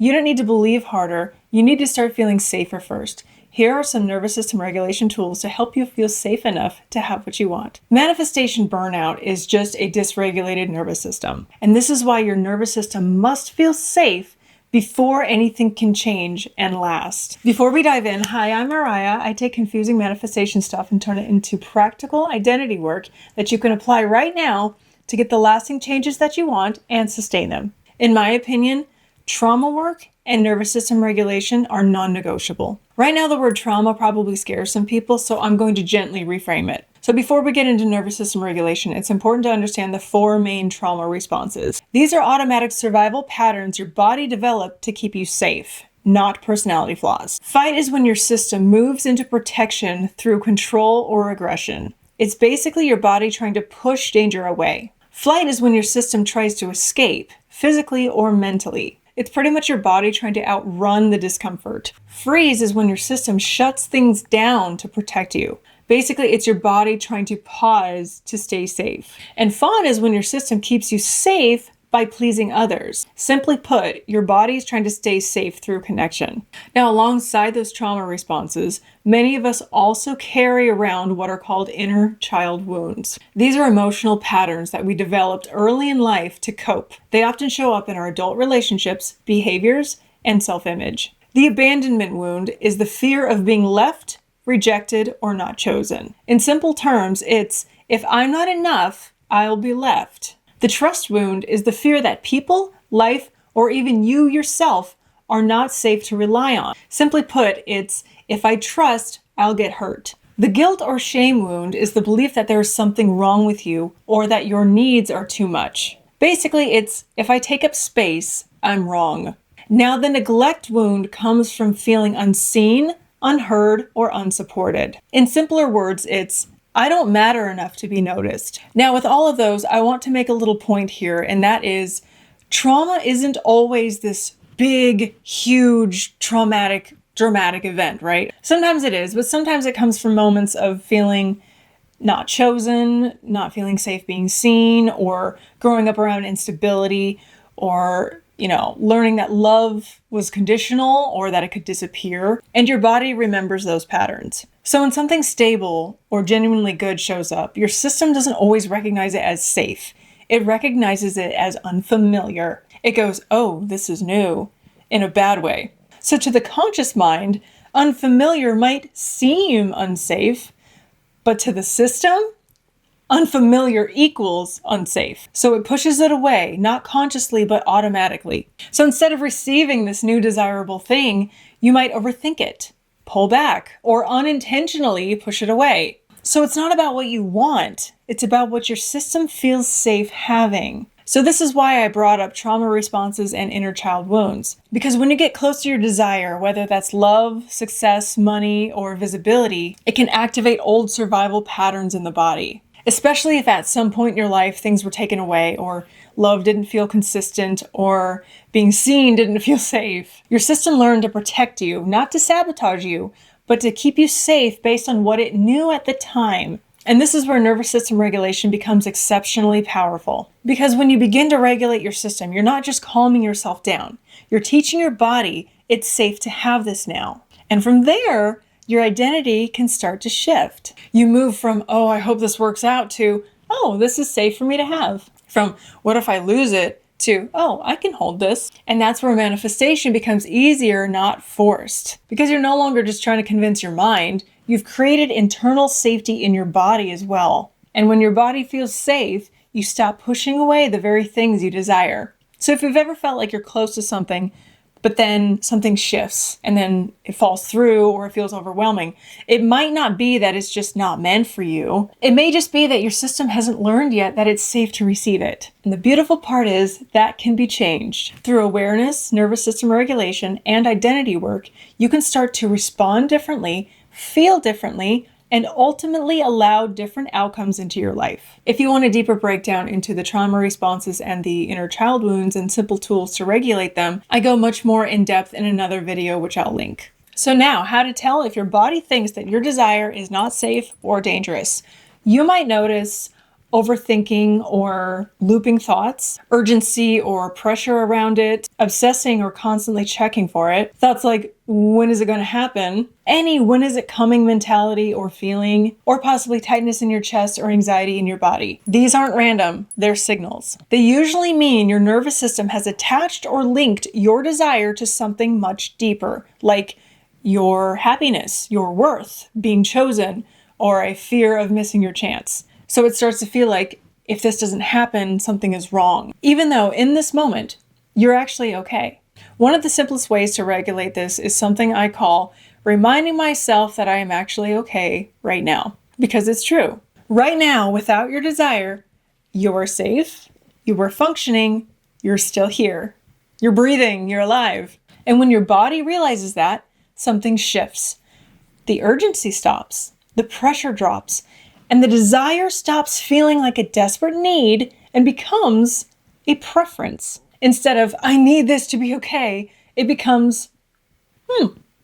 You don't need to believe harder. You need to start feeling safer first. Here are some nervous system regulation tools to help you feel safe enough to have what you want. Manifestation burnout is just a dysregulated nervous system. And this is why your nervous system must feel safe before anything can change and last. Before we dive in, hi, I'm Mariah. I take confusing manifestation stuff and turn it into practical identity work that you can apply right now to get the lasting changes that you want and sustain them. In my opinion, trauma work and nervous system regulation are non-negotiable. Right now, the word trauma probably scares some people, so I'm going to gently reframe it. So before we get into nervous system regulation, it's important to understand the 4 main trauma responses. These are automatic survival patterns your body developed to keep you safe, not personality flaws. Fight is when your system moves into protection through control or aggression. It's basically your body trying to push danger away. Flight is when your system tries to escape, physically or mentally. It's pretty much your body trying to outrun the discomfort. Freeze is when your system shuts things down to protect you. Basically, it's your body trying to pause to stay safe. And fawn is when your system keeps you safe by pleasing others. Simply put, your body is trying to stay safe through connection. Now, alongside those trauma responses, many of us also carry around what are called inner child wounds. These are emotional patterns that we developed early in life to cope. They often show up in our adult relationships, behaviors, and self-image. The abandonment wound is the fear of being left, rejected, or not chosen. In simple terms, it's, if I'm not enough, I'll be left. The trust wound is the fear that people, life, or even you yourself are not safe to rely on. Simply put, it's, if I trust, I'll get hurt. The guilt or shame wound is the belief that there is something wrong with you or that your needs are too much. Basically, it's, if I take up space, I'm wrong. Now, the neglect wound comes from feeling unseen, unheard, or unsupported. In simpler words, it's, I don't matter enough to be noticed. Now, with all of those, I want to make a little point here, and that is, trauma isn't always this big, huge, traumatic, dramatic event, right? Sometimes it is, but sometimes it comes from moments of feeling not chosen, not feeling safe being seen, or growing up around instability, or learning that love was conditional or that it could disappear, and your body remembers those patterns. So when something stable or genuinely good shows up, your system doesn't always recognize it as safe. It recognizes it as unfamiliar. It goes, oh, this is new, in a bad way. So to the conscious mind, unfamiliar might seem unsafe, but to the system, unfamiliar equals unsafe. So it pushes it away, not consciously, but automatically. So instead of receiving this new desirable thing, you might overthink it, pull back, or unintentionally push it away. So it's not about what you want. It's about what your system feels safe having. So this is why I brought up trauma responses and inner child wounds. Because when you get close to your desire, whether that's love, success, money, or visibility, it can activate old survival patterns in the body. Especially if at some point in your life things were taken away, or love didn't feel consistent, or being seen didn't feel safe. Your system learned to protect you, not to sabotage you, but to keep you safe based on what it knew at the time. And this is where nervous system regulation becomes exceptionally powerful. Because when you begin to regulate your system, you're not just calming yourself down. You're teaching your body it's safe to have this now. And from there, your identity can start to shift. You move from, oh, I hope this works out, to, oh, this is safe for me to have. From, what if I lose it, to, oh, I can hold this. And that's where manifestation becomes easier, not forced. Because you're no longer just trying to convince your mind, you've created internal safety in your body as well. And when your body feels safe, you stop pushing away the very things you desire. So if you've ever felt like you're close to something, but then something shifts and then it falls through or it feels overwhelming, it might not be that it's just not meant for you. It may just be that your system hasn't learned yet that it's safe to receive it. And the beautiful part is that can be changed. Through awareness, nervous system regulation, and identity work, you can start to respond differently, feel differently, and ultimately allow different outcomes into your life. If you want a deeper breakdown into the trauma responses and the inner child wounds and simple tools to regulate them, I go much more in depth in another video, which I'll link. So now, how to tell if your body thinks that your desire is not safe or dangerous. You might notice overthinking or looping thoughts, urgency or pressure around it, obsessing or constantly checking for it, thoughts like, when is it going to happen? Any when is it coming mentality or feeling, or possibly tightness in your chest or anxiety in your body. These aren't random, they're signals. They usually mean your nervous system has attached or linked your desire to something much deeper, like your happiness, your worth, being chosen, or a fear of missing your chance. So it starts to feel like if this doesn't happen, something is wrong, even though in this moment, you're actually okay. One of the simplest ways to regulate this is something I call reminding myself that I am actually okay right now, because it's true. Right now, without your desire, you're safe, you are functioning, you're still here, you're breathing, you're alive. And when your body realizes that, something shifts. The urgency stops, the pressure drops, and the desire stops feeling like a desperate need and becomes a preference. Instead of, I need this to be okay, it becomes,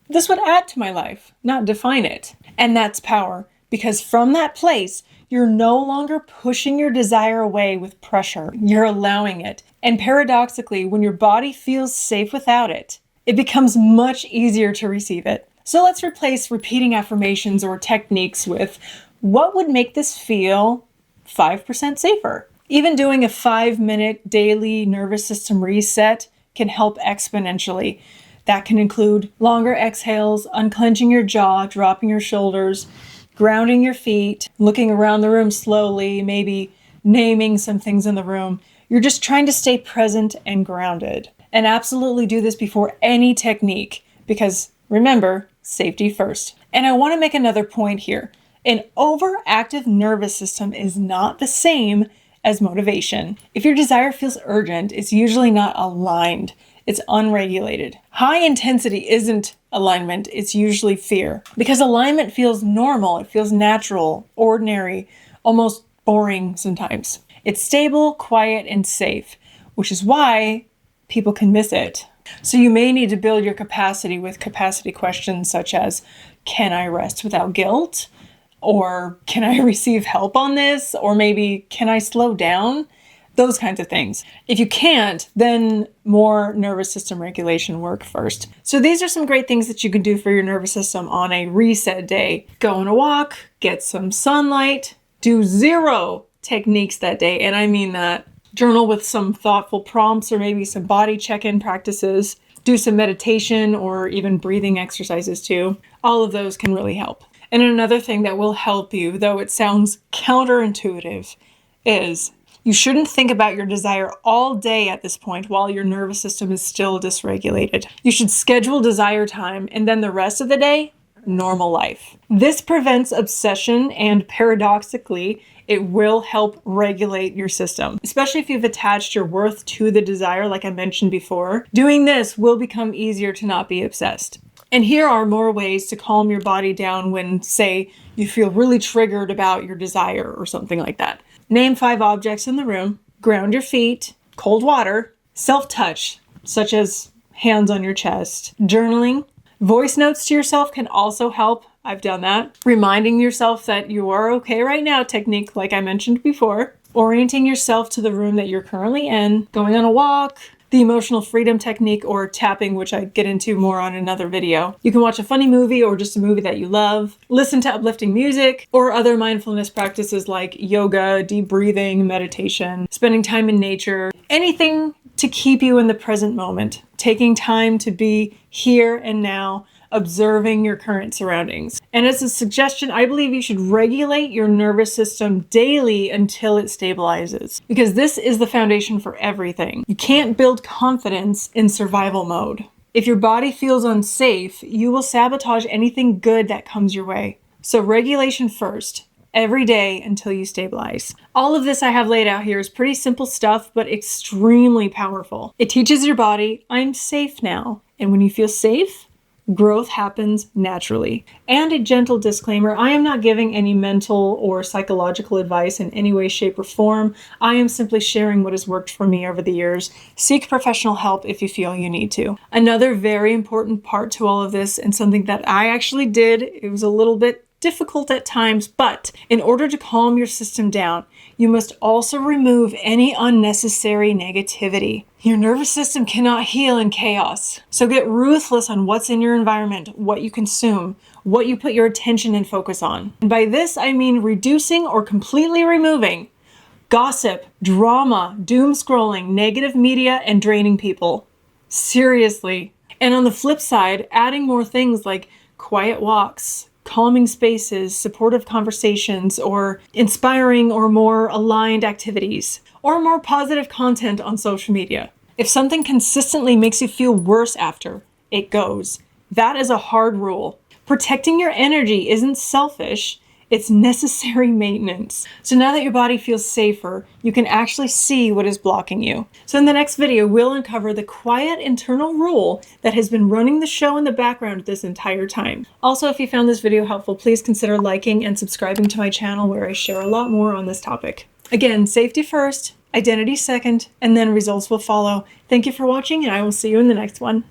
this would add to my life, not define it. And that's power, because from that place, you're no longer pushing your desire away with pressure. You're allowing it. And paradoxically, when your body feels safe without it, it becomes much easier to receive it. So let's replace repeating affirmations or techniques with, what would make this feel 5% safer? Even doing a 5-minute daily nervous system reset can help exponentially. That can include longer exhales, unclenching your jaw, dropping your shoulders, grounding your feet, looking around the room slowly, maybe naming some things in the room. You're just trying to stay present and grounded. And absolutely do this before any technique, because remember, safety first. And I want to make another point here. An overactive nervous system is not the same as motivation. If your desire feels urgent, it's usually not aligned. It's unregulated. High intensity isn't alignment, it's usually fear. Because alignment feels normal, it feels natural, ordinary, almost boring sometimes. It's stable, quiet, and safe, which is why people can miss it. So you may need to build your capacity with capacity questions such as, can I rest without guilt? Or can I receive help on this? Or maybe, can I slow down? Those kinds of things. If you can't, then more nervous system regulation work first. So these are some great things that you can do for your nervous system on a reset day. Go on a walk, get some sunlight, do 0 techniques that day. And I mean that. Journal with some thoughtful prompts or maybe some body check-in practices. Do some meditation or even breathing exercises too. All of those can really help. And another thing that will help you, though it sounds counterintuitive, is you shouldn't think about your desire all day at this point while your nervous system is still dysregulated. You should schedule desire time and then the rest of the day, normal life. This prevents obsession and paradoxically, it will help regulate your system, especially if you've attached your worth to the desire, like I mentioned before. Doing this will become easier to not be obsessed. And here are more ways to calm your body down when, say, you feel really triggered about your desire or something like that. Name 5 objects in the room, ground your feet, cold water, self-touch, such as hands on your chest, journaling. Voice notes to yourself can also help. I've done that. Reminding yourself that you are okay right now technique, like I mentioned before. Orienting yourself to the room that you're currently in, going on a walk, the emotional freedom technique, or tapping, which I get into more on another video. You can watch a funny movie or just a movie that you love, listen to uplifting music, or other mindfulness practices like yoga, deep breathing, meditation, spending time in nature, anything to keep you in the present moment, taking time to be here and now, observing your current surroundings. And as a suggestion, I believe you should regulate your nervous system daily until it stabilizes, because this is the foundation for everything. You can't build confidence in survival mode. If your body feels unsafe, you will sabotage anything good that comes your way. So regulation first, every day until you stabilize. All of this I have laid out here is pretty simple stuff, but extremely powerful. It teaches your body, I'm safe now. And when you feel safe, growth happens naturally. And a gentle disclaimer, I am not giving any mental or psychological advice in any way, shape, or form. I am simply sharing what has worked for me over the years. Seek professional help if you feel you need to. Another very important part to all of this, and something that I actually did, it was a little bit difficult at times, but in order to calm your system down, you must also remove any unnecessary negativity. Your nervous system cannot heal in chaos. So get ruthless on what's in your environment, what you consume, what you put your attention and focus on. And by this, I mean reducing or completely removing gossip, drama, doom scrolling, negative media, and draining people. Seriously. And on the flip side, adding more things like quiet walks, calming spaces, supportive conversations, or inspiring or more aligned activities, or more positive content on social media. If something consistently makes you feel worse after, it goes. That is a hard rule. Protecting your energy isn't selfish, it's necessary maintenance. So now that your body feels safer, you can actually see what is blocking you. So in the next video, we'll uncover the quiet internal rule that has been running the show in the background this entire time. Also, if you found this video helpful, please consider liking and subscribing to my channel where I share a lot more on this topic. Again, safety first, identity second, and then results will follow. Thank you for watching, and I will see you in the next one.